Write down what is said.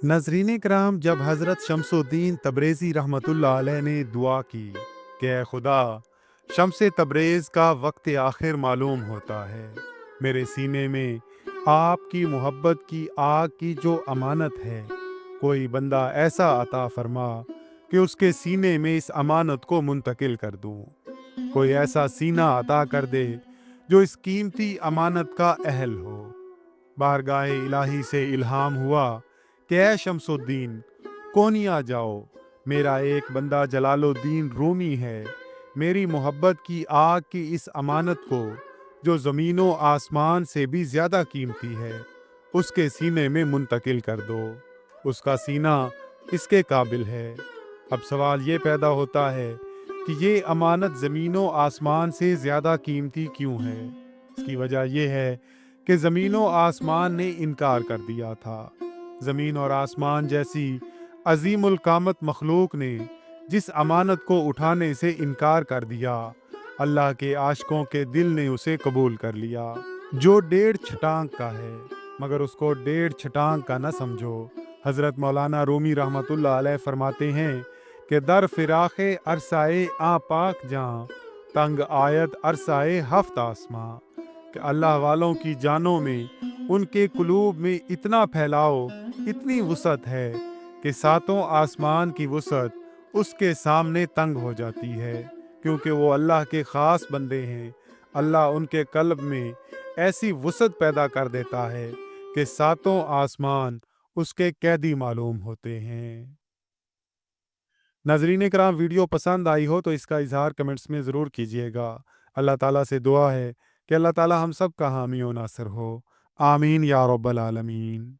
ناظرین کرام، جب حضرت شمس الدین تبریزی رحمۃ اللہ علیہ نے دعا کی کہ اے خدا، شمس تبریز کا وقت آخر معلوم ہوتا ہے، میرے سینے میں آپ کی محبت کی آگ کی جو امانت ہے، کوئی بندہ ایسا عطا فرما کہ اس کے سینے میں اس امانت کو منتقل کر دوں، کوئی ایسا سینہ عطا کر دے جو اس قیمتی امانت کا اہل ہو۔ بارگاہ الہی سے الہام ہوا کہ اے شمس الدین، کونیا جاؤ، میرا ایک بندہ جلال الدین رومی ہے، میری محبت کی آگ کی اس امانت کو جو زمین و آسمان سے بھی زیادہ قیمتی ہے، اس کے سینے میں منتقل کر دو، اس کا سینہ اس کے قابل ہے۔ اب سوال یہ پیدا ہوتا ہے کہ یہ امانت زمین و آسمان سے زیادہ قیمتی کیوں ہے؟ اس کی وجہ یہ ہے کہ زمین و آسمان نے انکار کر دیا تھا۔ زمین اور آسمان جیسی عظیم القامت مخلوق نے جس امانت کو اٹھانے سے انکار کر دیا، اللہ کے عاشقوں کے دل نے اسے قبول کر لیا۔ جو 1.5 چھٹانک کا ہے مگر اس کو 1.5 چھٹانک کا نہ سمجھو۔ حضرت مولانا رومی رحمۃ اللہ علیہ فرماتے ہیں کہ در فراق عرصائے آ پاک جہاں، تنگ آیت عرصائے ہفت آسماں، کہ اللہ والوں کی جانوں میں، ان کے قلوب میں اتنا پھیلاؤ، اتنی وسعت ہے کہ 7 آسمان کی وسعت اس کے سامنے تنگ ہو جاتی ہے، کیونکہ وہ اللہ کے خاص بندے ہیں۔ اللہ ان کے قلب میں ایسی وسعت پیدا کر دیتا ہے کہ 7 آسمان اس کے قیدی معلوم ہوتے ہیں۔ ناظرین کرام، ویڈیو پسند آئی ہو تو اس کا اظہار کمنٹس میں ضرور کیجیے گا۔ اللہ تعالیٰ سے دعا ہے کہ اللہ تعالیٰ ہم سب کا حامی و ناصر ہو۔ آمین یا رب العالمین۔